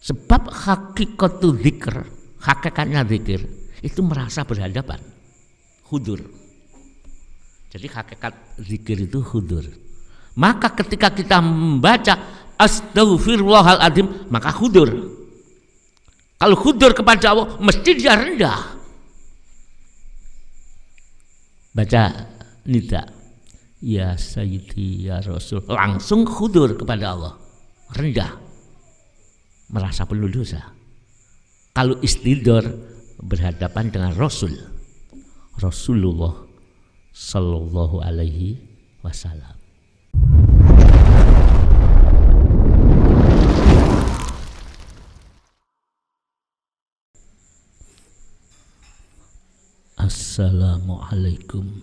Sebab hakikatul zikr, hakikatnya zikir itu merasa berhadapan, hudur. Jadi hakikat zikir itu hudur. Maka ketika kita membaca astaghfirullahaladzim, maka hudur. Kalau hudur kepada Allah, mesti dia rendah. Baca nida, ya Sayyidi ya Rasul, langsung hudur kepada Allah, rendah, merasa penuh dosa. Kalau istidor, berhadapan dengan Rasulullah Sallallahu Alaihi Wasallam. Assalamualaikum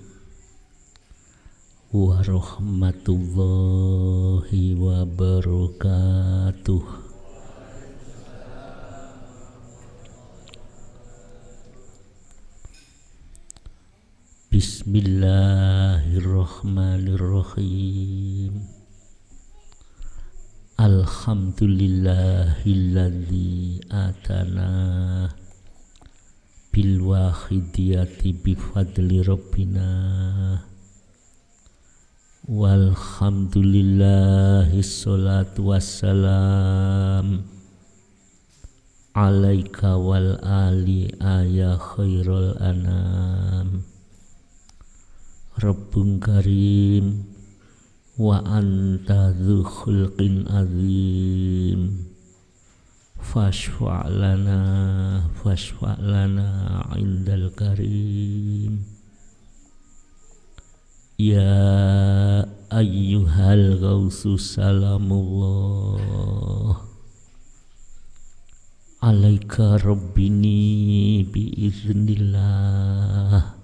warahmatullahi wabarakatuh. Bismillahirrahmanirrahim. Alhamdulillahilladzi atana bil wahidiyati bi fadli rabbina walhamdulillahi sholatu wassalam alaika wal ali ya khairul anam. Rabbun karim wa anta dzu khulqin azim fashfa' lana indal karim ya ayyuhal ghausu salamullah alaika rabbini biiznillah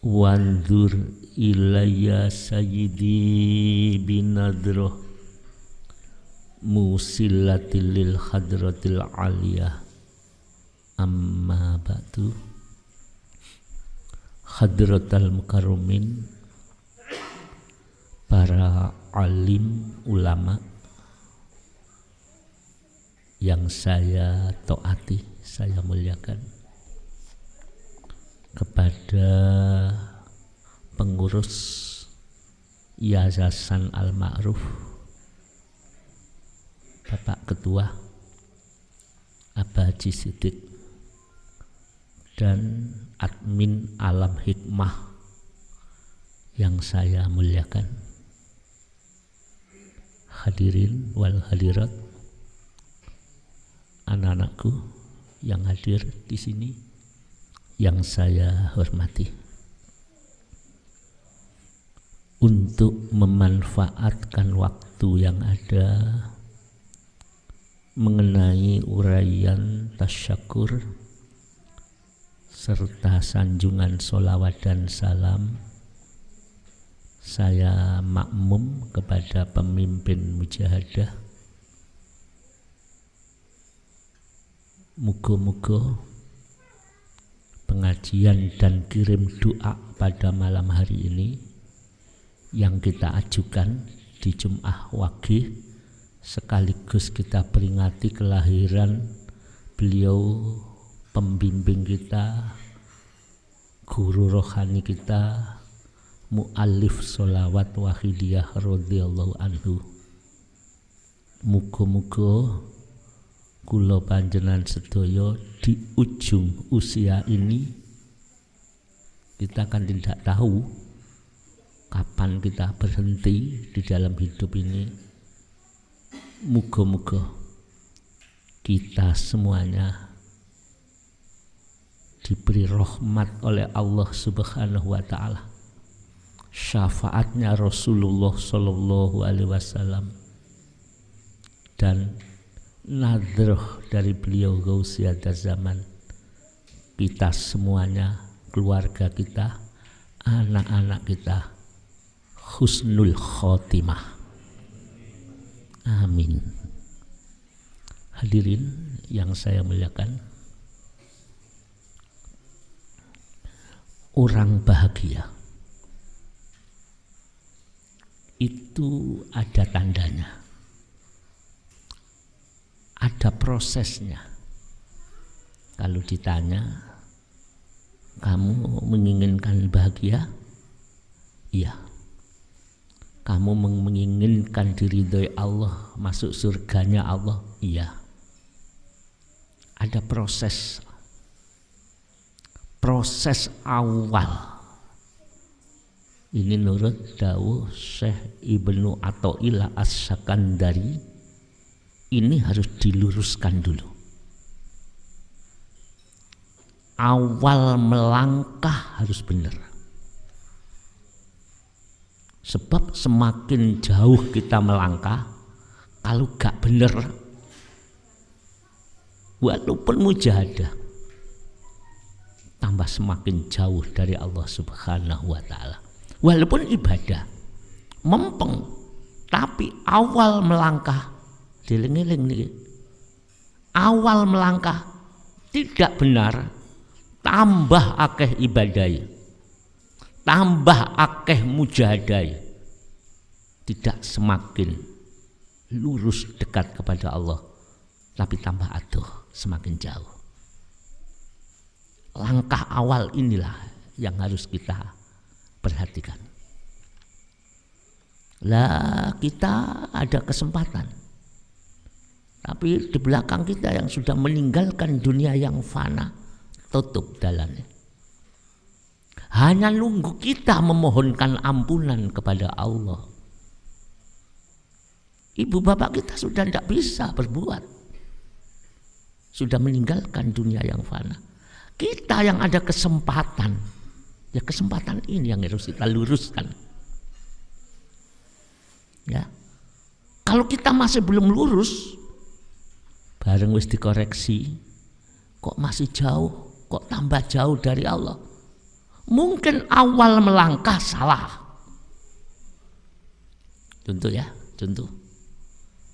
wanzur ilayya sayyidi binadroh musillatil lil hadratil aliyah. Amma ba'du. Hadratal mukarramin, para alim ulama yang saya taati, saya muliakan, kepada pengurus Yayasan Al-Ma'ruf, Bapak Ketua Abah Haji Siddiq, dan admin Alam Hikmah yang saya muliakan, hadirin wal hadirat, anak-anakku yang hadir di sini yang saya hormati. Untuk memanfaatkan waktu yang ada mengenai uraian tasyakur serta sanjungan sholawat dan salam, saya makmum kepada pemimpin mujahadah. Muga-muga pengajian dan kirim doa pada malam hari ini yang kita ajukan di Jum'ah Wage, sekaligus kita peringati kelahiran beliau, pembimbing kita, guru rohani kita, mu'alif sholawat wahidiyah radhiyallahu anhu. Muga-muga kula panjenengan sedaya di ujung usia ini, kita kan tidak tahu kapan kita berhenti di dalam hidup ini. Muga-muga kita semuanya diberi rahmat oleh Allah Subhanahu wa ta'ala, syafaatnya Rasulullah Sallallahu Alaihi Wasallam, dan nadroh dari beliau Gausiadah Zaman. Kita semuanya, keluarga kita, anak-anak kita, husnul khotimah. Amin. Hadirin yang saya muliakan, orang bahagia itu ada tandanya. ada prosesnya. Kalau ditanya, kamu menginginkan bahagia? Iya. Kamu menginginkan diridhoi Allah, masuk surganya Allah? Iya. Ada proses awal. Ini menurut dawuh Syekh Ibnu Athaillah As-Sakandari, ini harus diluruskan dulu. Awal melangkah harus benar. Sebab semakin jauh kita melangkah, kalau gak benar, walaupun mujahadah, tambah semakin jauh dari Allah Subhanahu wa ta'ala. Walaupun ibadah mempeng, tapi awal melangkah, dieling-eling nih, awal melangkah tidak benar, tambah akeh ibadai, tambah akeh mujahadai, tidak semakin lurus dekat kepada Allah, tapi tambah aduh semakin jauh. Langkah awal inilah yang harus kita perhatikan. Lah kita ada kesempatan, tapi di belakang kita yang sudah meninggalkan dunia yang fana, tutup jalannya. Hanya nunggu kita memohonkan ampunan kepada Allah. Ibu bapak kita sudah tidak bisa berbuat, sudah meninggalkan dunia yang fana. Kita yang ada kesempatan, ya kesempatan ini yang harus kita luruskan. Ya, kalau kita masih belum lurus, bareng wis dikoreksi, kok masih jauh, kok tambah jauh dari Allah. Mungkin awal melangkah salah. Contoh ya, contoh.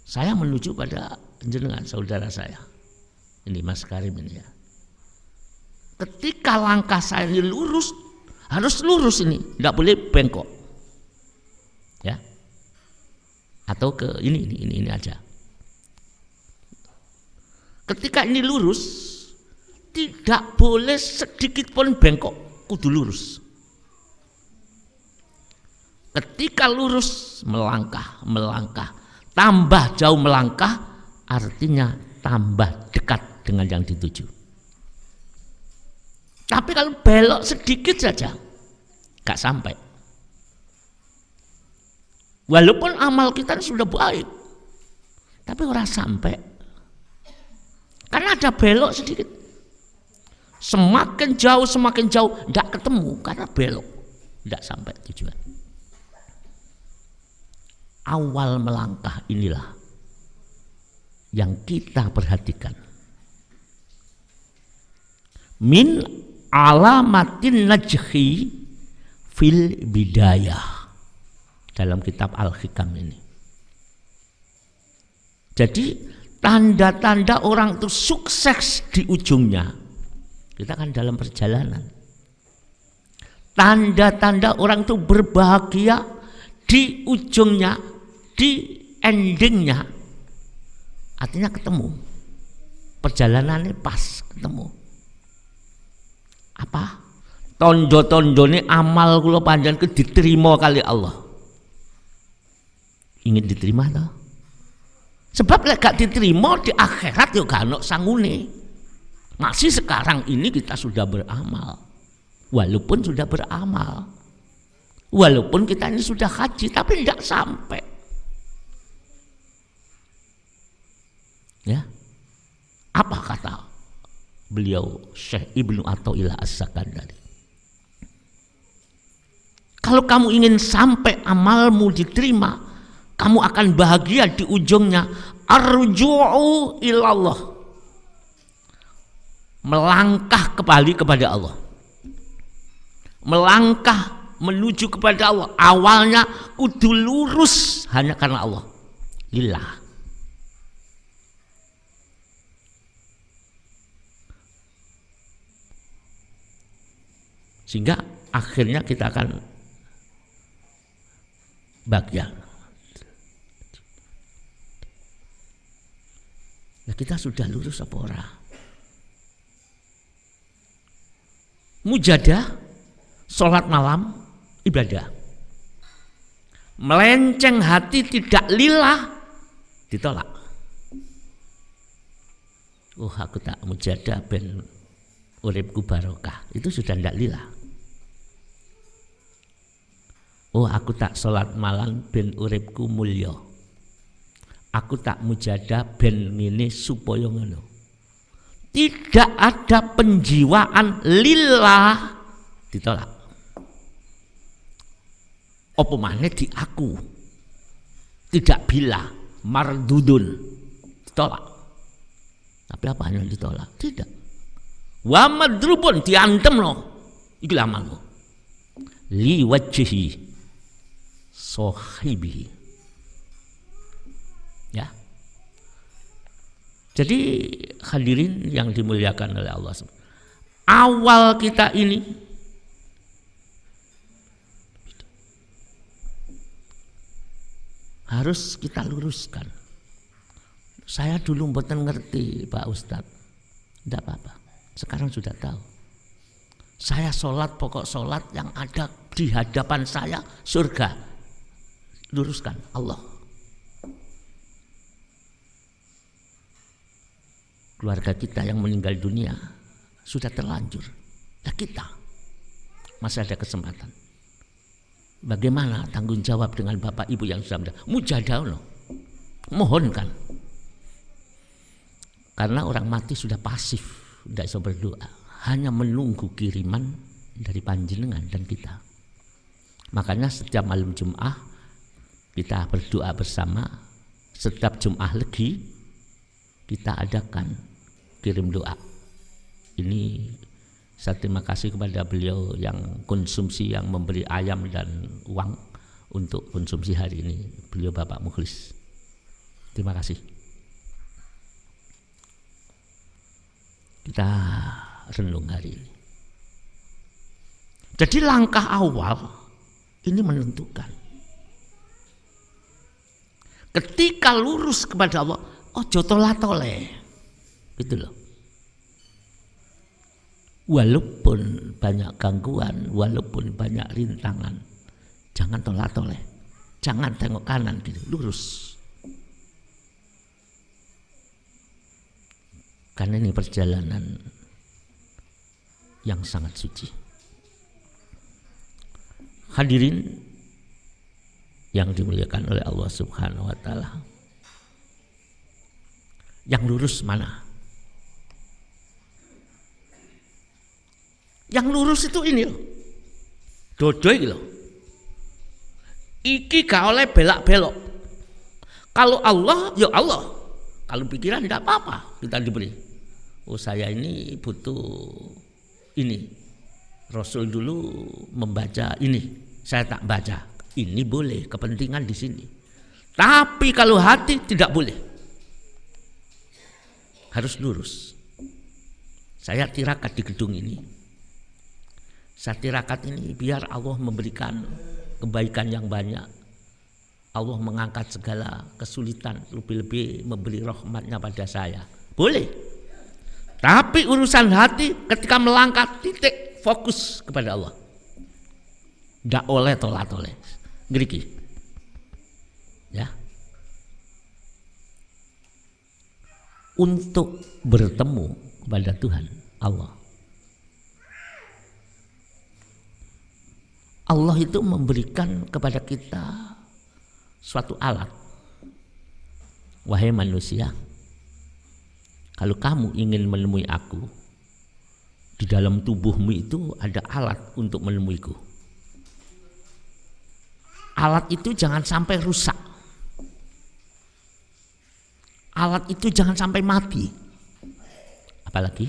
Saya menuju pada jenengan saudara saya. Ini Mas Karim ini ya. Ketika langkah saya ini lurus, harus lurus ini, tidak boleh bengkok. Ya. Atau ke ini aja. Ketika ini lurus, tidak boleh sedikit pun bengkok, kudu lurus. Ketika lurus, melangkah, tambah jauh melangkah, artinya tambah dekat dengan yang dituju. Tapi kalau belok sedikit saja, gak sampai. Walaupun amal kita sudah baik, tapi orang sampai. Karena ada belok sedikit. Semakin jauh, gak ketemu karena belok, gak sampai tujuan. Awal melangkah inilah yang kita perhatikan. Min alamatin najhi fil bidayah, dalam kitab Al-Hikam ini. Jadi tanda-tanda orang itu sukses di ujungnya, kita kan dalam perjalanan. Tanda-tanda orang itu berbahagia di ujungnya, di endingnya, artinya ketemu, perjalanannya pas ketemu. Apa? Tondo-tondone amal kula panjenengan ke diterima kali Allah. Ingin diterima toh? Sebab lek gak diterima di akhirat yo gak ono sangune. Masih sekarang ini kita sudah beramal. Walaupun sudah beramal. Walaupun kita ini sudah haji tapi tidak sampai. Ya. Apa kata beliau Syekh Ibnu Athaillah As-Sakandari? Kalau kamu ingin sampai amalmu diterima, kamu akan bahagia di ujungnya. Arju'u ilallah, melangkah kembali kepada Allah, melangkah menuju kepada Allah. Awalnya kudu lurus hanya karena Allah, lillah. Sehingga akhirnya kita akan bahagia. Nah, kita sudah lurus apa ora? Mujadah, sholat malam, ibadah. Melenceng hati tidak lillah, ditolak. Oh, aku tak mujadah ben uripku barokah, itu sudah tidak lillah. Oh, aku tak sholat malam ben uripku mulya. Aku tak mujadah ben ngene supaya ngono. Tidak ada penjiwaan lillah, ditolak. Apa maneh di aku, tidak bila mardudun, ditolak. Tapi apa yang ditolak? Tidak. Wa madrubun, diantem loh, iki amalmu. Li wajhi sahibi. Ya. Jadi hadirin yang dimuliakan oleh Allah, awal kita ini harus kita luruskan. Saya dulu mboten ngerti Pak Ustadz, tidak apa-apa. Sekarang sudah tahu. Saya sholat, pokok sholat yang ada di hadapan saya surga. Luruskan Allah. Keluarga kita yang meninggal dunia sudah terlanjur. Ya kita masih ada kesempatan. Bagaimana tanggung jawab dengan bapak ibu yang sudah meninggal? Mujadah loh. Mohonkan. Karena orang mati sudah pasif, tidak bisa berdoa, hanya menunggu kiriman dari panjenengan dan kita. Makanya setiap malam Jumat kita berdoa bersama. Setiap Jumat Legi kita adakan kirim doa. Ini saya terima kasih kepada beliau yang konsumsi, yang memberi ayam dan uang untuk konsumsi hari ini. Beliau Bapak Mukhlis. Terima kasih. Kita renung hari ini. Jadi langkah awal ini menentukan. Ketika lurus kepada Allah, ojo tolak-toleh. Gitu loh. Walaupun banyak gangguan, walaupun banyak rintangan, jangan tolak-toleh. Jangan tengok kanan gitu, lurus. Karena ini perjalanan yang sangat suci. Hadirin yang dimuliakan oleh Allah Subhanahu wa taala. Yang lurus mana? Yang lurus itu ini loh. Dodo iki loh. Iki gak oleh belak-belok. Kalau Allah, ya Allah. Kalau pikiran tidak apa-apa kita diberi. Oh, saya ini butuh ini. Rasul dulu membaca ini, saya tak baca. Ini boleh, kepentingan di sini. Tapi kalau hati tidak boleh. Harus lurus. Saya tirakat di gedung ini. Saya tirakat ini biar Allah memberikan kebaikan yang banyak. Allah mengangkat segala kesulitan, lebih-lebih memberi rahmatnya pada saya. Boleh. Tapi urusan hati ketika melangkah titik fokus kepada Allah. Tidak oleh tolak-toleh. Ngeriki. Ya. Untuk bertemu kepada Tuhan Allah. Allah itu memberikan kepada kita suatu alat. Wahai manusia, kalau kamu ingin menemui aku, di dalam tubuhmu itu ada alat untuk menemuiku. Alat itu jangan sampai rusak. Alat itu jangan sampai mati. Apalagi?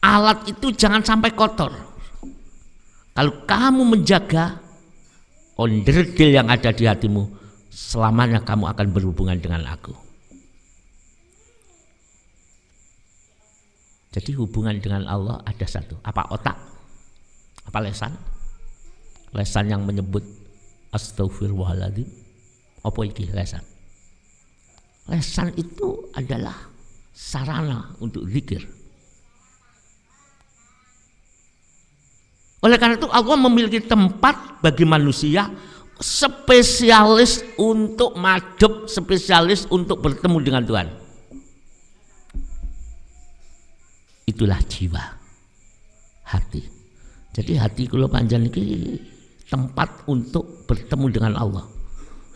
Alat itu jangan sampai kotor. Kalau kamu menjaga onderdil yang ada di hatimu, selamanya kamu akan berhubungan dengan aku. Jadi hubungan dengan Allah ada satu. Apa otak? Apa lesan? Lesan yang menyebut astaghfirullahaladzim. Apa iki lesan? Lesan itu adalah sarana untuk zikir. Oleh karena itu Allah memiliki tempat bagi manusia spesialis untuk madhep, spesialis untuk bertemu dengan Tuhan. Itulah jiwa, hati. Jadi hati kula panjenengan iki tempat untuk bertemu dengan Allah.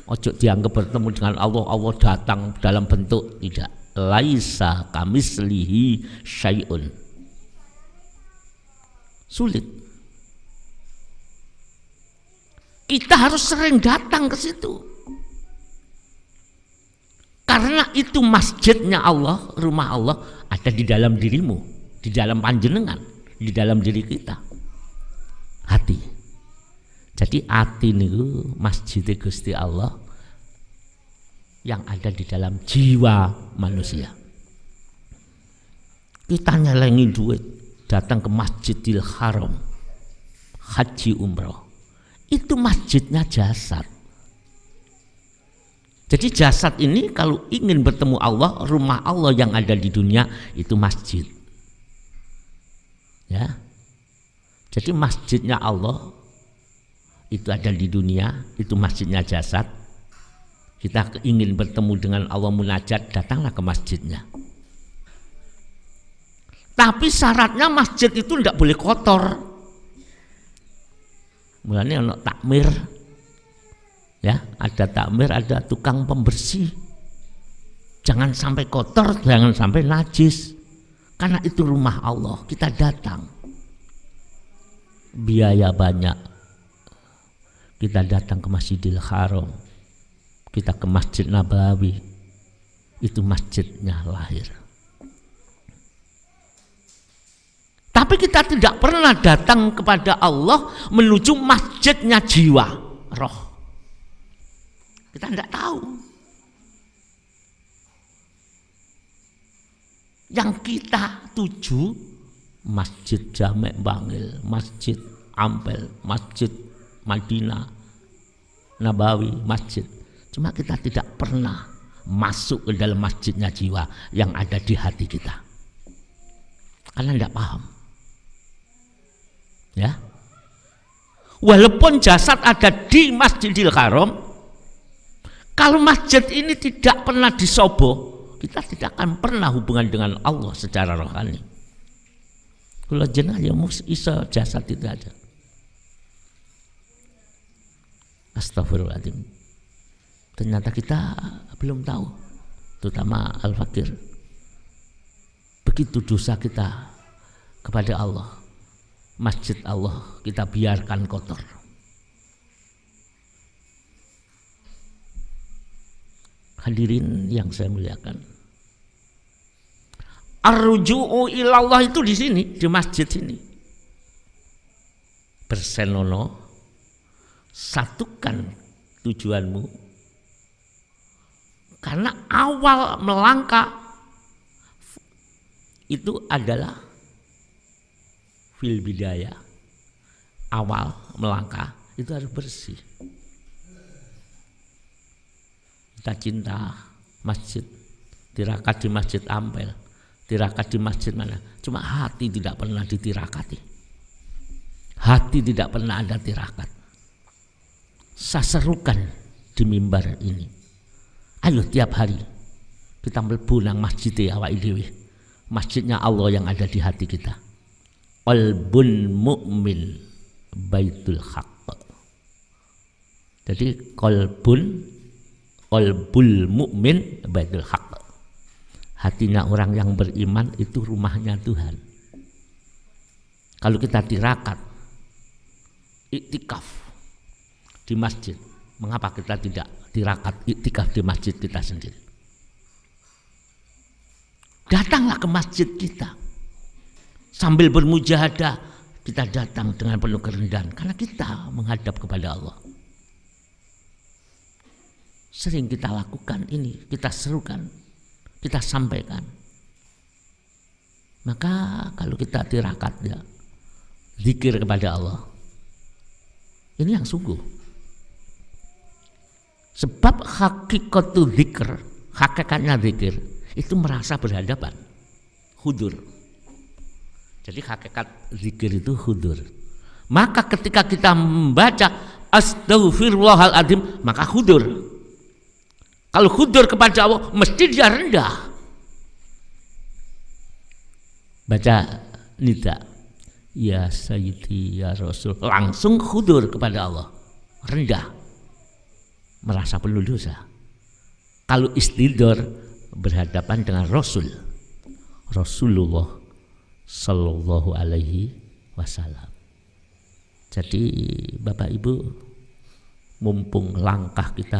Ojo dianggap bertemu dengan Allah, Allah datang dalam bentuk, tidak. Laisa kamislihi syai'un. Sulit. Kita harus sering datang ke situ. Karena itu masjidnya Allah, rumah Allah ada di dalam dirimu, di dalam panjenengan, di dalam diri kita. Hati. Jadi hati niku masjid Gusti Allah yang ada di dalam jiwa manusia. Kita nyelengi duit datang ke Masjidil Haram, haji umroh. Itu masjidnya jasad. Jadi jasad ini kalau ingin bertemu Allah, rumah Allah yang ada di dunia itu masjid. Ya. Jadi masjidnya Allah itu ada di dunia, itu masjidnya jasad. Kita ingin bertemu dengan Allah munajat, datanglah ke masjidnya. Tapi syaratnya masjid itu tidak boleh kotor. Mulanya ono takmir, ya, ada takmir, ada tukang pembersih. Jangan sampai kotor, jangan sampai najis, karena itu rumah Allah. Kita datang, biaya banyak. Kita datang ke Masjidil Haram, kita ke Masjid Nabawi, itu masjidnya lahir. Tapi kita tidak pernah datang kepada Allah menuju masjidnya jiwa, roh. Kita tidak tahu. Yang kita tuju Masjid Jamek Bangil, Masjid Ampel, Masjid Madinah, Nabawi, masjid. Cuma kita tidak pernah masuk ke dalam masjidnya jiwa yang ada di hati kita. Karena tidak paham. Ya, walaupun jasad ada di Masjidil Haram, kalau masjid ini tidak pernah disobo, kita tidak akan pernah hubungan dengan Allah secara rohani. Kalau jenah ya iso jasad itu aja. Astagfirullahaladzim. Ternyata kita belum tahu, terutama al-fakir. Begitu dosa kita kepada Allah. Masjid Allah kita biarkan kotor. Hadirin yang saya muliakan, ar-ruju'u ilallah itu di sini, di masjid sini. Bersenono, satukan tujuanmu, karena awal melangkah itu adalah fil bidayah, awal melangkah itu harus bersih. Kita cinta masjid, tirakat di Masjid Ampel, tirakat di masjid mana, cuma hati tidak pernah ditirakati. Hati tidak pernah ada tirakat. Saya serukan di mimbar ini, ayo tiap hari kita mlebu nang masjid awake dhewe, masjidnya Allah yang ada di hati kita. Qalbun mu'min baitul haqq. Jadi qalbul mu'min baitul haqq. Hatinya orang yang beriman itu rumahnya Tuhan. Kalau kita tirakat, iktikaf di masjid, mengapa kita tidak tirakat iktikaf di masjid kita sendiri? Datanglah ke masjid kita. Sambil bermujahadah kita datang dengan penuh kerendahan karena kita menghadap kepada Allah. Sering kita lakukan ini, kita serukan, kita sampaikan. Maka kalau kita tirakat ya, zikir kepada Allah, ini yang sungguh. Sebab hakikatu zikr, Hakikatnya zikir itu merasa berhadapan, hudur. Jadi hakikat zikir itu hudur. Maka ketika kita membaca astaghfirullahaladzim, maka hudur. Kalau hudur kepada Allah, mesti dia rendah. Baca nida, ya Sayyidi ya Rasul, langsung hudur kepada Allah, rendah, merasa penuh dosa. Kalau istidor, berhadapan dengan Rasulullah Sallallahu Alaihi Wasallam. Jadi Bapak Ibu, mumpung langkah kita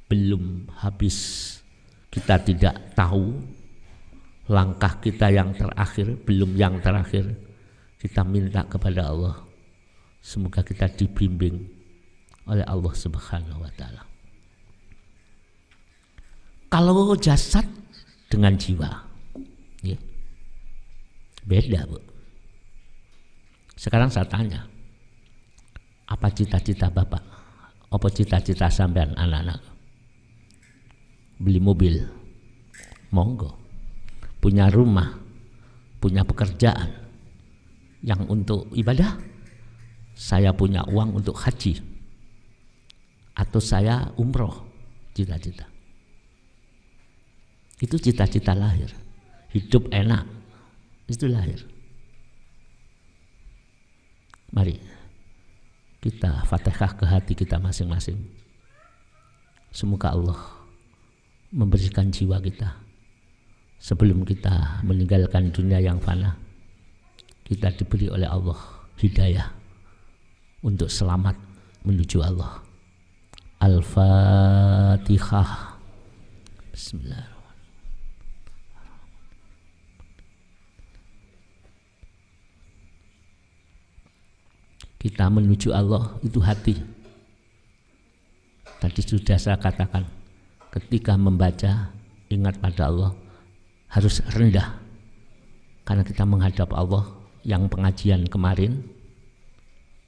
belum habis, kita tidak tahu langkah kita yang terakhir, belum yang terakhir, kita minta kepada Allah semoga kita dibimbing oleh Allah Subhanahu wa Ta'ala. Kalau jasad dengan jiwa, ya, beda Bu. Sekarang saya tanya, apa cita-cita Bapak? Apa cita-cita sampean anak-anak? Beli mobil, monggo. Punya rumah, punya pekerjaan yang untuk ibadah. Saya punya uang untuk haji, atau saya umroh, cita-cita. Itu cita-cita lahir. Hidup enak, itu lahir. Mari kita Fatihah ke hati kita masing-masing. Semoga Allah memberikan jiwa kita sebelum kita meninggalkan dunia yang fana, kita diberi oleh Allah hidayah untuk selamat menuju Allah. Al-Fatihah. Bismillahirrahmanirrahim. Kita menuju Allah itu hati. Tadi sudah saya katakan, ketika membaca ingat pada Allah, harus rendah. Karena kita menghadap Allah, yang pengajian kemarin,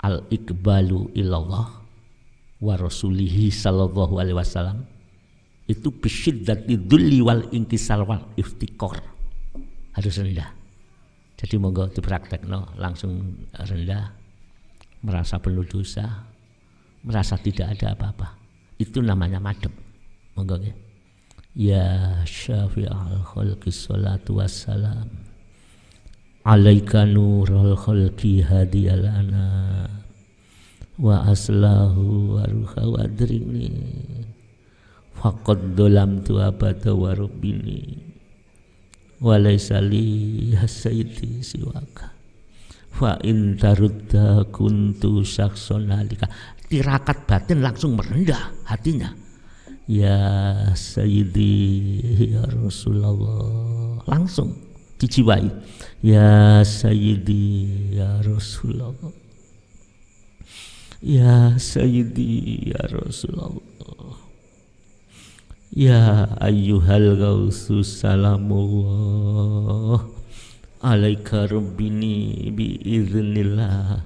al-iqbalu ilallah wa rasulihi sallallahu alaihi wasallam, itu bisyiddati dhulli wal inkisal wal iftikor, harus rendah. Jadi monggo dipraktekno, langsung rendah, merasa penuh dosa, merasa tidak ada apa-apa. Itu namanya madhep. Monggo ya. Ya syafi'al khalqi sholatu wassalam alaika nurul khalqi hadiyalana wa aslahu wa ruha wadrini faqad dolamtu abada wa rabbini wa laysa li hasaiti siwaka fa in tarudda kuntu saksonalika. Tirakat batin langsung merendah hatinya. Ya Sayyidi ya Rasulullah, langsung dijiwai. Ya Sayyidi ya Rasulullah, ya Sayyidi ya Rasulullah, ya ayyuhal gausu salamullah alaika rabbini biiznillah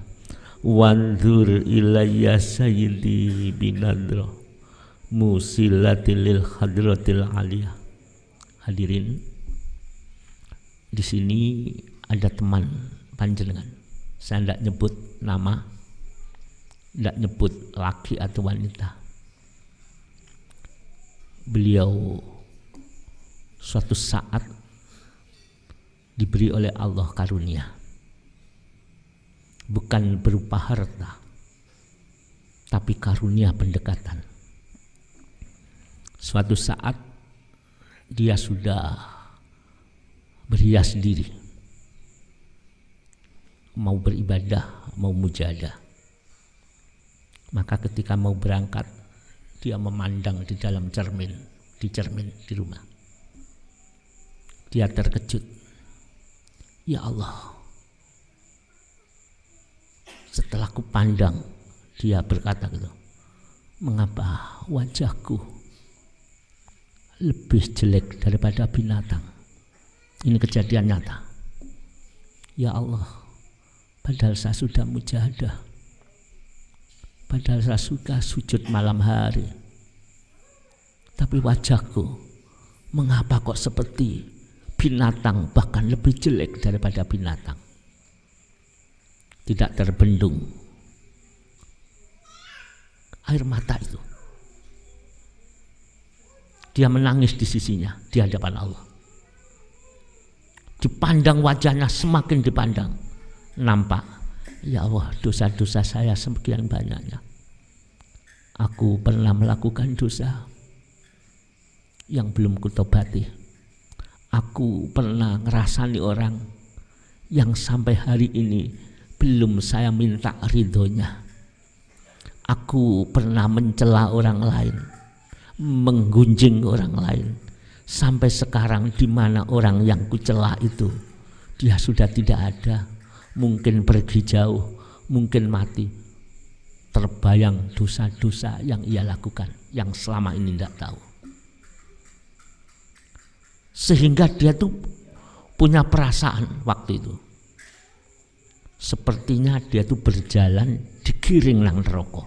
wanzur ilayya sayyidi binadra musilatil lil hadratil aliyah. Hadirin, di sini ada teman panjenengan. Saya tidak nyebut nama, tidak nyebut laki atau wanita. Beliau suatu saat diberi oleh Allah karunia, bukan berupa harta, tapi karunia pendekatan. Suatu saat dia sudah berhias diri, mau beribadah, mau mujahadah. Maka ketika mau berangkat, dia memandang di dalam cermin di rumah. Dia terkejut. Ya Allah, setelah ku pandang, dia berkata gitu, mengapa wajahku lebih jelek daripada binatang? Ini kejadian nyata. Ya Allah, padahal saya sudah mujahadah, padahal saya sudah sujud malam hari, Tapi wajahku mengapa kok seperti binatang, bahkan lebih jelek daripada binatang. Tidak terbendung air mata itu. Dia menangis di sisinya, di hadapan Allah. Dipandang wajahnya, semakin dipandang, nampak, ya Allah, dosa-dosa saya sekian banyaknya. Aku pernah melakukan dosa yang belum kutobati. Aku pernah ngerasani orang yang sampai hari ini belum saya minta ridhonya. Aku pernah mencela orang lain, menggunjing orang lain, sampai sekarang di mana orang yang kucela itu dia sudah tidak ada, mungkin pergi jauh, mungkin mati. Terbayang dosa-dosa yang ia lakukan yang selama ini tidak tahu. Sehingga dia tuh punya perasaan waktu itu, sepertinya dia tuh berjalan digiring nang neraka.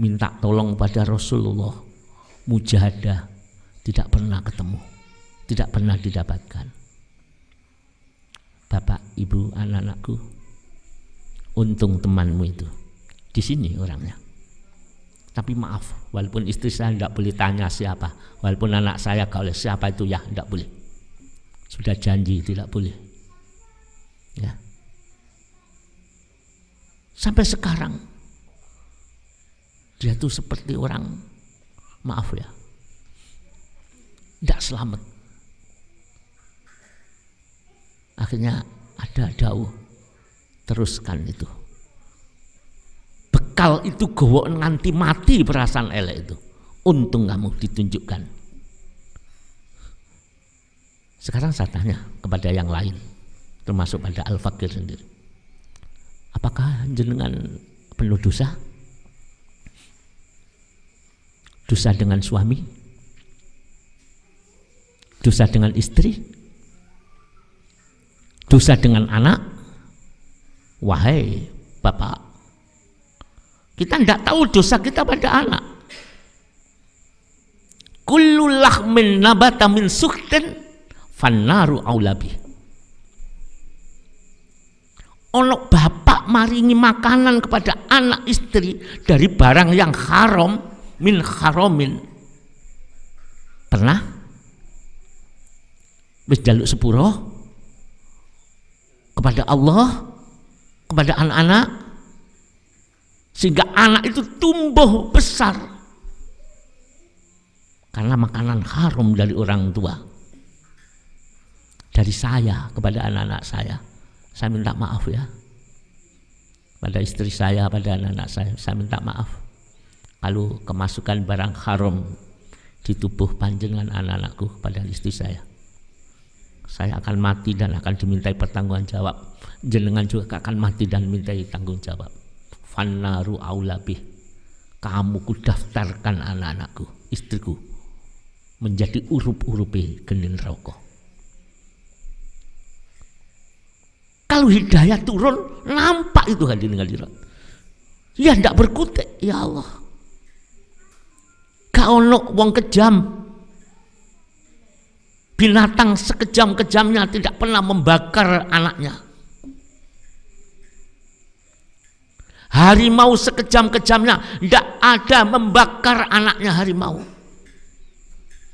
Minta tolong pada Rasulullah, mujahadah, tidak pernah ketemu, tidak pernah didapatkan. Bapak, ibu, anak-anakku, untung temanmu itu di sini orangnya. Tapi maaf, walaupun istri saya tidak boleh tanya siapa, walaupun anak saya kalau siapa itu ya tidak boleh. Sudah janji tidak boleh. Ya. Sampai sekarang dia tuh seperti orang, maaf ya, tidak selamat. Akhirnya ada dawuh, teruskan itu. Bekal itu gowo nganti mati perasaan elek itu. Untung kamu ditunjukkan. Sekarang saya tanya kepada yang lain, termasuk pada Al-Fakir sendiri. Apakah jenengan penuh dosa? Dosa dengan suami? Dosa dengan istri? Dosa dengan anak? Wahai Bapak, kita tidak tahu dosa kita pada anak. Kullu lahmin nabata min sukhtin fannaru aulabi. Ono bapak maringi makanan kepada anak istri dari barang yang haram, min haramin. Pernah? Wis jaluk sepuro kepada Allah, kepada anak-anak, sehingga anak itu tumbuh besar karena makanan haram dari orang tua. Dari saya kepada anak-anak saya minta maaf ya. Pada istri saya, pada anak-anak saya minta maaf kalau kemasukan barang haram di tubuh panjenengan anak-anakku pada istri saya. Saya akan mati dan akan dimintai pertanggungan jawab. Jenengan juga akan mati dan mintai tanggung jawab. Fannaru aulabih. Kamu ku daftarkan anak-anakku, istriku, menjadi urup-urupi geni neraka. Kalau hidayah turun, nampak itu hadirin hadirat. Ya tidak berkutik, ya Allah. Gak ono wong kejam. Binatang sekejam-kejamnya tidak pernah membakar anaknya. Harimau sekejam-kejamnya tidak ada membakar anaknya harimau.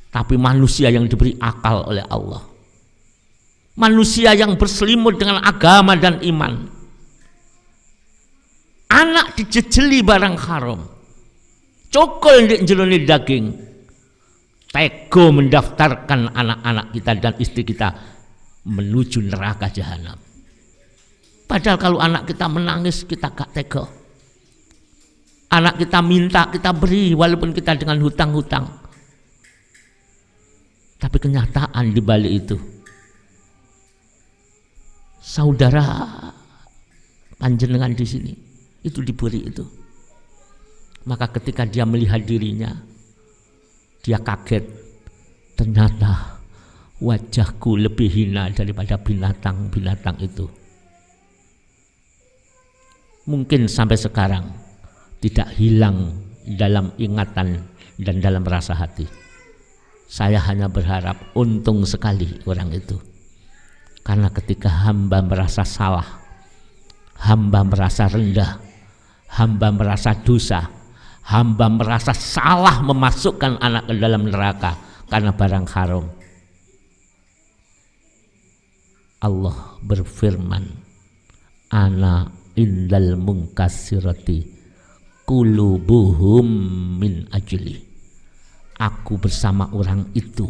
Tapi manusia yang diberi akal oleh Allah, manusia yang berselimut dengan agama dan iman, anak dijejeli barang haram, cokol di jeloni daging, tego mendaftarkan anak-anak kita dan istri kita menuju neraka jahanam. Padahal kalau anak kita menangis kita gak tega. Anak kita minta kita beri walaupun kita dengan hutang-hutang. Tapi kenyataan di balik itu, saudara panjenengan di sini itu diberi itu. Maka ketika dia melihat dirinya, dia kaget, ternyata wajahku lebih hina daripada binatang-binatang itu. Mungkin sampai sekarang tidak hilang dalam ingatan dan dalam rasa hati. Saya hanya berharap untung sekali orang itu. Karena ketika hamba merasa salah, hamba merasa rendah, hamba merasa dosa, hamba merasa salah memasukkan anak ke dalam neraka karena barang haram, Allah berfirman, ana indal munkasirati qulubuhum min ajli. Aku bersama orang itu,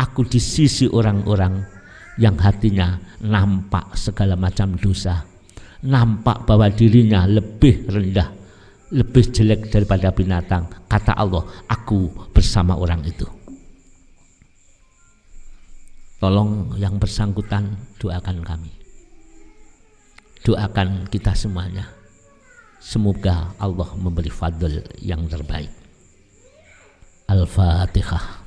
aku di sisi orang-orang yang hatinya nampak segala macam dosa, nampak bahwa dirinya lebih rendah, lebih jelek daripada binatang. Kata Allah, aku bersama orang itu. Tolong yang bersangkutan doakan kami, doakan kita semuanya. Semoga Allah memberi fadl yang terbaik. Al-Fatihah.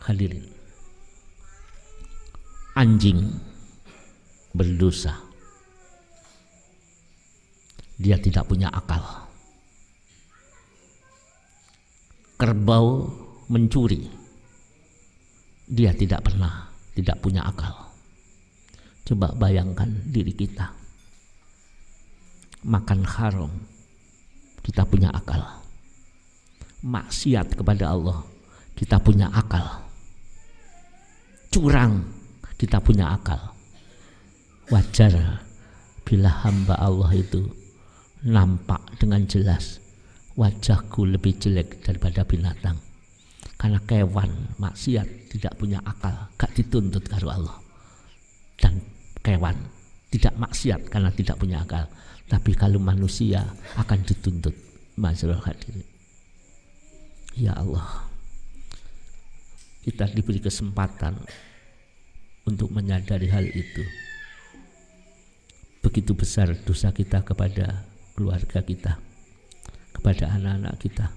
Hadirin, anjing berdosa, dia tidak punya akal. Kerbau mencuri, dia tidak punya akal. Coba bayangkan diri kita makan haram, kita punya akal. Maksiat kepada Allah, kita punya akal. Curang, kita punya akal. Wajar bila hamba Allah itu nampak dengan jelas, wajahku lebih jelek daripada binatang. Karena kewan maksiat tidak punya akal, gak dituntut karo Allah. Dan kewan tidak maksiat karena tidak punya akal. Tapi kalau manusia akan dituntut. Masyaallah hadirin. Ya Allah, kita diberi kesempatan untuk menyadari hal itu. Begitu besar dosa kita kepada keluarga kita, kepada anak-anak kita,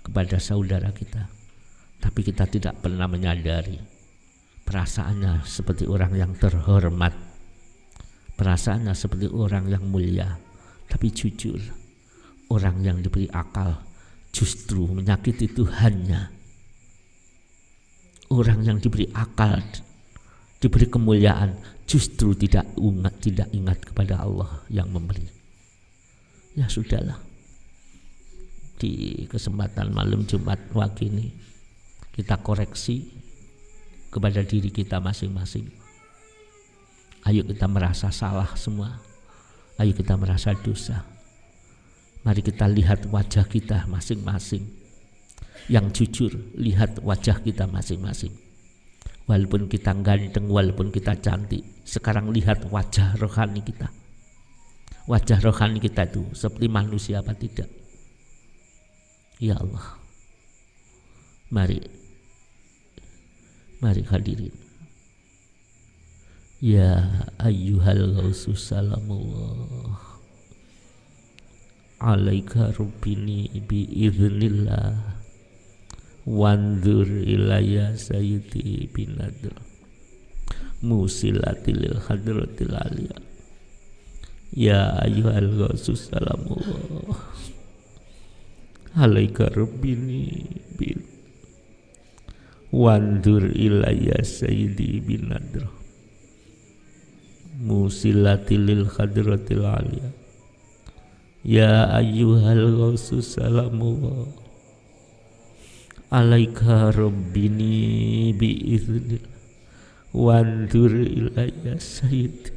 kepada saudara kita. Tapi kita tidak pernah menyadari. Perasaannya seperti orang yang terhormat, perasaannya seperti orang yang mulia. Tapi jujur, orang yang diberi akal justru menyakiti Tuhannya. Orang yang diberi akal, diberi kemuliaan, justru tidak ingat kepada Allah yang memberi. Ya sudahlah, di kesempatan malam Jumat pagi ini kita koreksi kepada diri kita masing-masing. Ayo kita merasa salah semua, ayo kita merasa dosa. Mari kita lihat wajah kita masing-masing. Yang jujur, lihat wajah kita masing-masing. Walaupun kita ganteng, walaupun kita cantik, sekarang lihat wajah rohani kita. Wajah rohani kita itu seperti manusia apa tidak? Ya Allah, mari hadirin. Ya ayyuhal ghausus salamullah alaika rubbini biiznillah wanzur ilayya sayyidi binadr musilatil hadratil aliyah. Ya ayyuhal ghausus salamullah alaika rubbini bi wanzur ilayya sayyidi binadr musilatil hadratil aliyah. Ya ayyuhal ghausus salamullah alaika rabbini biiznillah wanzur ilayya sayyid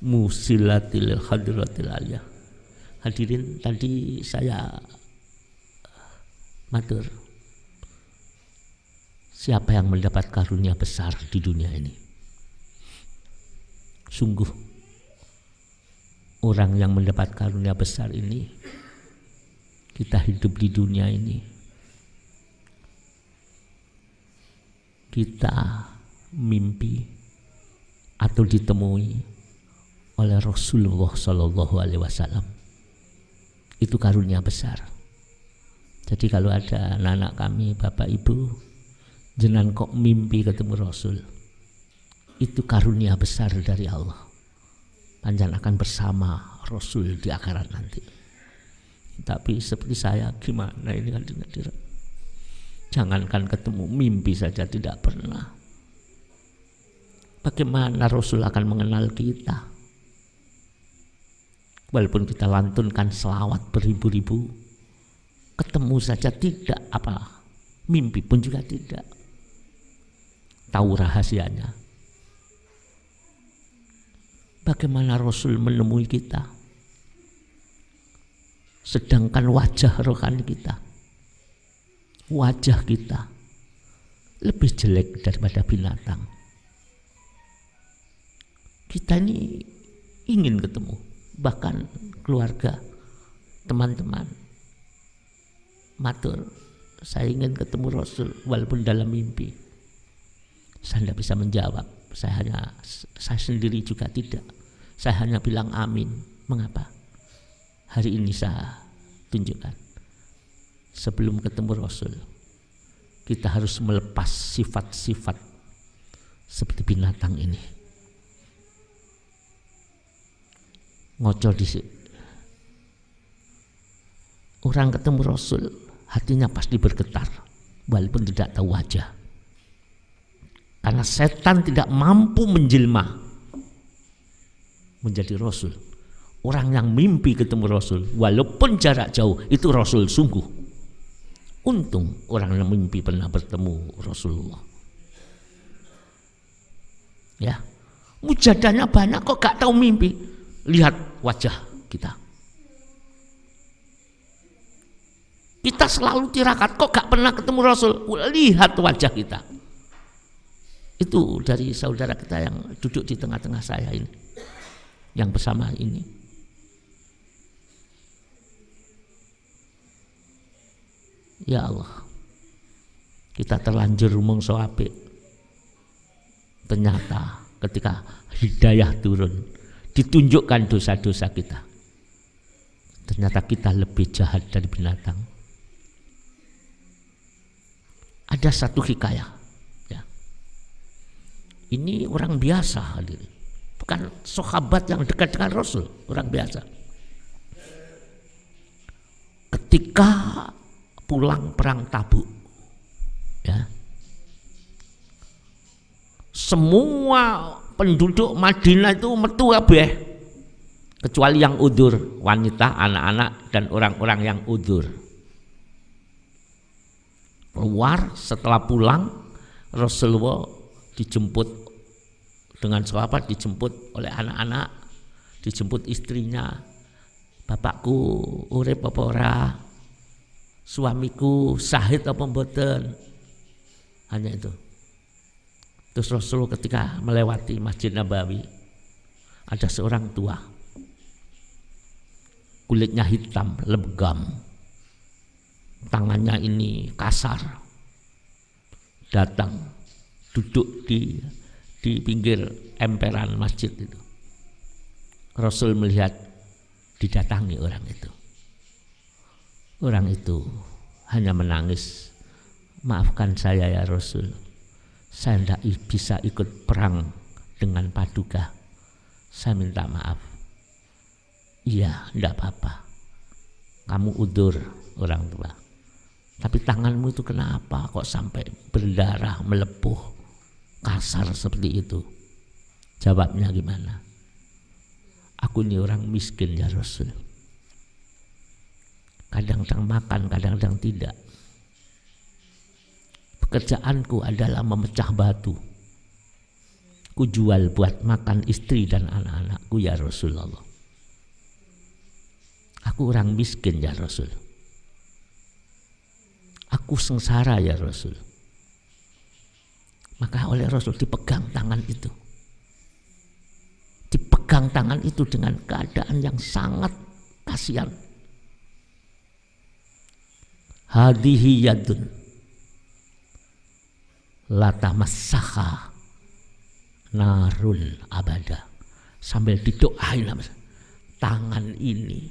musilatil hadratil aliyah. Hadirin, tadi saya matur, siapa yang mendapat karunia besar di dunia ini? Sungguh orang yang mendapat karunia besar ini, kita hidup di dunia ini, kita mimpi atau ditemui oleh Rasulullah Sallallahu Alaihi Wasallam. Itu karunia besar. Jadi kalau ada anak-anak kami, bapak ibu, jenengan kok mimpi ketemu Rasul, Itu karunia besar dari Allah. Panjang akan bersama Rasul di akhirat nanti. Tapi seperti saya, gimana ini kan tidak. Jangankan ketemu, mimpi saja tidak pernah. Bagaimana Rasul akan mengenal kita? Walaupun kita lantunkan selawat beribu-ribu, ketemu saja tidak apa, mimpi pun juga tidak. Tahu rahasianya. Bagaimana Rasul menemui kita? Sedangkan wajah rohani kita, wajah kita lebih jelek daripada binatang. Kita ini ingin ketemu, bahkan keluarga, teman-teman matur, saya ingin ketemu Rasul walaupun dalam mimpi. Saya tidak bisa menjawab, saya sendiri juga tidak. Saya hanya bilang amin. Mengapa? Hari ini saya tunjukkan, sebelum ketemu Rasul, kita harus melepas sifat-sifat seperti binatang ini. Ngocor disik. Orang ketemu Rasul, hatinya pasti bergetar, walaupun tidak tahu wajah. Karena setan tidak mampu menjelma menjadi Rasul. Orang yang mimpi ketemu Rasul, walaupun jarak jauh, itu Rasul sungguh. Untung orang yang mimpi pernah bertemu Rasulullah. Ya, mujadahnya banyak kok gak tahu mimpi. Lihat wajah kita. Kita selalu tirakat, kok gak pernah ketemu Rasul. Lihat wajah kita. Itu dari saudara kita yang duduk di tengah-tengah saya ini, yang bersama ini. Ya Allah, kita terlanjur mongso apik. Ternyata ketika hidayah turun, ditunjukkan dosa-dosa kita, ternyata kita lebih jahat dari binatang. Ada satu hikayah, ya. Ini orang biasa hadirin, bukan sahabat yang dekat dengan Rasul, orang biasa. Ketika pulang perang Tabuk, ya, semua penduduk Madinah itu metu kabeh, kecuali yang udzur, wanita, anak-anak, dan orang-orang yang udzur. Keluar, setelah pulang, Rasulullah dijemput dengan sahabat, dijemput oleh anak-anak, dijemput istrinya. Bapakku urip apa ora? Suamiku sahid apa mboten? Hanya itu. Terus Rasulullah ketika melewati Masjid Nabawi, ada seorang tua, kulitnya hitam, lebam, tangannya ini kasar, datang duduk di pinggir emperan masjid itu. Rasul melihat, didatangi orang itu. Orang itu hanya menangis, maafkan saya ya Rasul, saya tidak bisa ikut perang dengan Paduka, saya minta maaf. Iya, tidak apa-apa, kamu udzur orang tua, tapi tanganmu itu kenapa kok sampai berdarah, melepuh, kasar seperti itu? Jawabnya gimana? Aku ini orang miskin ya Rasul, kadang-kadang makan, kadang-kadang tidak. Pekerjaanku adalah memecah batu. Ku jual buat makan istri dan anak-anakku ya Rasulullah. Aku orang miskin ya Rasul. Aku sengsara ya Rasul. Maka oleh Rasul dipegang tangan itu. Dipegang tangan itu dengan keadaan yang sangat kasihan. Hadihi yadun la tamassaha narun abada, sambil didoain, tangan ini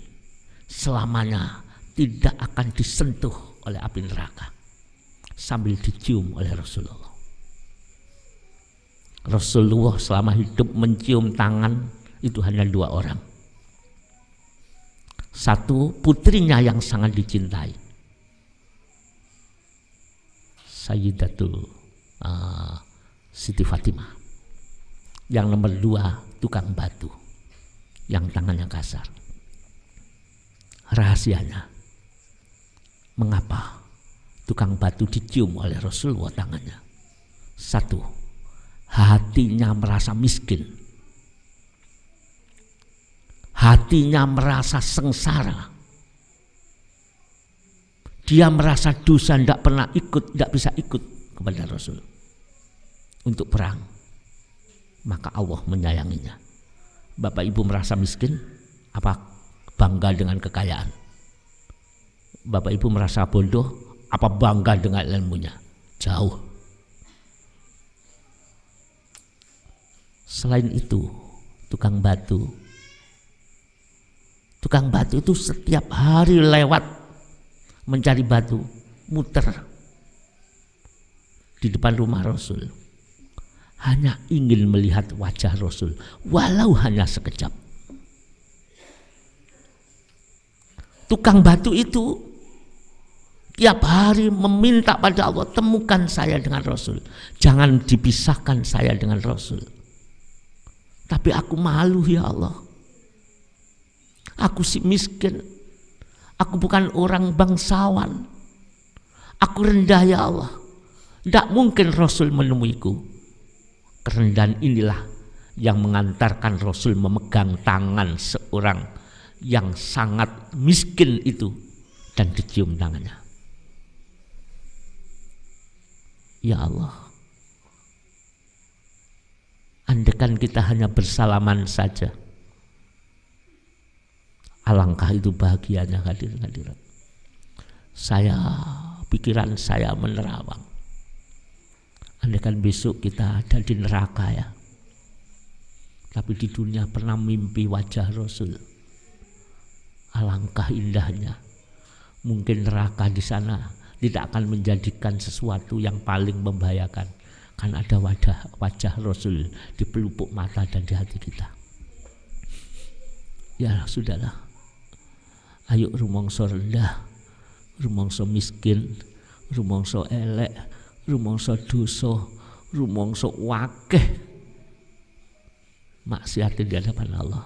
selamanya tidak akan disentuh oleh api neraka, sambil dicium oleh Rasulullah. Rasulullah selama hidup mencium tangan itu hanya 2 orang. Satu, putrinya yang sangat dicintai, Sayyidatul Siti Fatimah. Yang nomor 2, tukang batu yang tangannya kasar. Rahasianya, mengapa tukang batu dicium oleh Rasulullah tangannya? Satu, hatinya merasa miskin, hatinya merasa sengsara, dia merasa dosa, tidak pernah ikut, tidak bisa ikut kepada Rasul untuk perang, maka Allah menyayanginya. Bapak Ibu merasa miskin, apa bangga dengan kekayaan? Bapak Ibu merasa bodoh, apa bangga dengan ilmunya? Jauh. Selain itu, tukang batu itu setiap hari lewat mencari batu, muter di depan rumah Rasul, hanya ingin melihat wajah Rasul walau hanya sekejap. Tukang batu itu tiap hari meminta pada Allah, temukan saya dengan Rasul, jangan dipisahkan saya dengan Rasul. Tapi aku malu ya Allah, aku si miskin, aku bukan orang bangsawan, aku rendah ya Allah, tidak mungkin Rasul menemuiku. Kerendahan inilah yang mengantarkan Rasul memegang tangan seorang yang sangat miskin itu dan dicium tangannya. Ya Allah, andaikan kita hanya bersalaman saja, alangkah itu bahagianya hadirin. Pikiran saya menerawang. Andaikan besok kita ada di neraka ya, tapi di dunia pernah mimpi wajah Rasul, alangkah indahnya. Mungkin neraka di sana tidak akan menjadikan sesuatu yang paling membahayakan, kan ada wajah Rasul di pelupuk mata dan di hati kita. Ya sudahlah, ayo rumangsa rendah, rumangsa miskin, rumangsa elek, rumangsa dosa, rumangsa wakeh maksiat di hadapan Allah.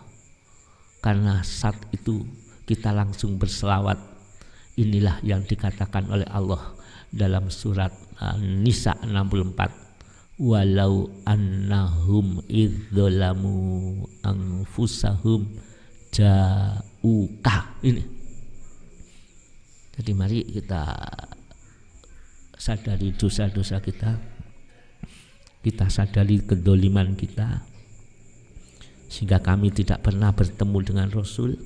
Karena saat itu kita langsung berselawat. Inilah yang dikatakan oleh Allah dalam surat Nisa 64. Walau annahum idzalamu anfusahum ja'uka. Ini. Jadi mari kita sadari dosa-dosa kita. Kita sadari kedoliman kita, sehingga kami tidak pernah bertemu dengan Rasul.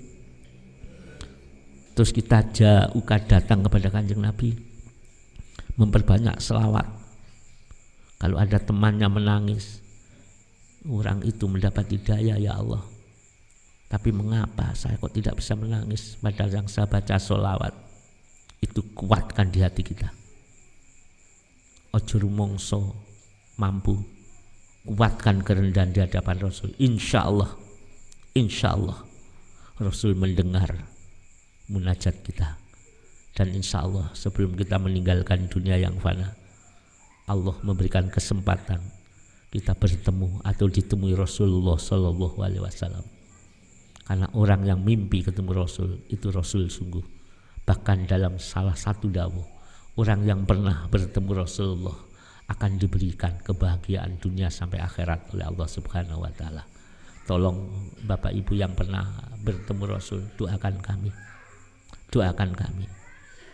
Terus kita jauhkan datang kepada Kanjeng Nabi, memperbanyak selawat. Kalau ada temannya menangis, orang itu mendapat hidayah ya Allah. Tapi mengapa saya kok tidak bisa menangis padahal yang saya baca selawat? Itu kuatkan di hati kita. Ojo rumangsa mampu, kuatkan kerendahan di hadapan Rasul. Insya Allah Rasul mendengar munajat kita, dan insya Allah sebelum kita meninggalkan dunia yang fana, Allah memberikan kesempatan kita bertemu atau ditemui Rasulullah Sallallahu Alaihi Wasallam. Karena orang yang mimpi ketemu Rasul itu Rasul sungguh. Bahkan dalam salah satu dawuh, orang yang pernah bertemu Rasulullah akan diberikan kebahagiaan dunia sampai akhirat oleh Allah Subhanahu Wa Taala. Tolong Bapak Ibu yang pernah bertemu Rasul, doakan kami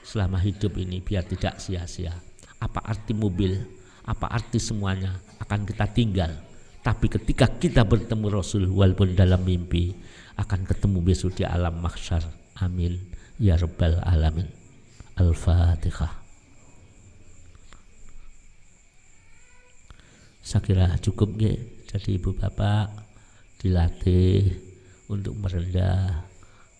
selama hidup ini biar tidak sia-sia. Apa arti mobil, apa arti semuanya akan kita tinggal, tapi ketika kita bertemu Rasul walaupun dalam mimpi, akan ketemu besok di alam mahsyar. Amin ya rabbal alamin. Al-Fatihah. Saya kira cukup nggih. Jadi ibu bapak dilatih untuk merendah.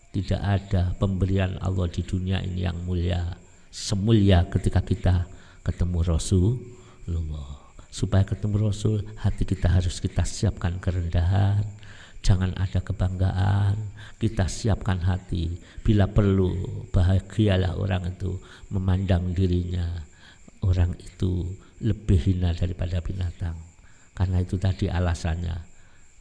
Tidak ada pemberian Allah di dunia ini yang mulia semulia ketika kita ketemu Rasulullah. Supaya ketemu Rasul, hati kita harus kita siapkan kerendahan, jangan ada kebanggaan. Kita siapkan hati, bila perlu bahagialah orang itu memandang dirinya orang itu lebih hina daripada binatang. Karena itu tadi alasannya,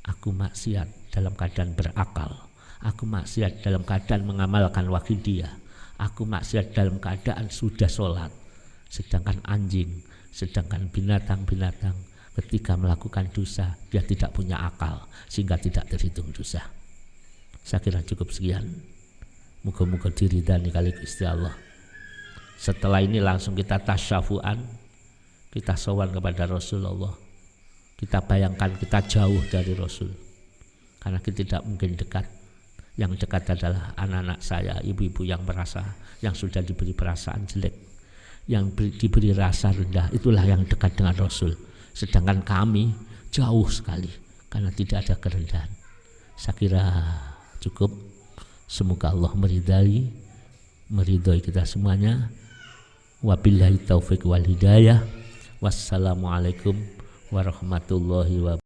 aku maksiat dalam keadaan berakal, aku maksiat dalam keadaan mengamalkan wakidah, aku maksiat dalam keadaan sudah sholat. Sedangkan anjing, sedangkan binatang-binatang ketika melakukan dosa dia tidak punya akal sehingga tidak terhitung dosa. Saya kira cukup sekian. Moga-moga diridani kali Gusti Allah. Setelah ini langsung kita tasyafuan, kita sowan kepada Rasulullah. Kita bayangkan kita jauh dari Rasul, karena kita tidak mungkin dekat. Yang dekat adalah anak-anak saya, ibu-ibu yang merasa, yang sudah diberi perasaan jelek, yang diberi rasa rendah, itulah yang dekat dengan Rasul. Sedangkan kami jauh sekali karena tidak ada kerendahan. Saya kira cukup. Semoga Allah meridai kita semuanya. Wabillahi taufiq wal hidayah. Wassalamualaikum warahmatullahi wabarakatuh.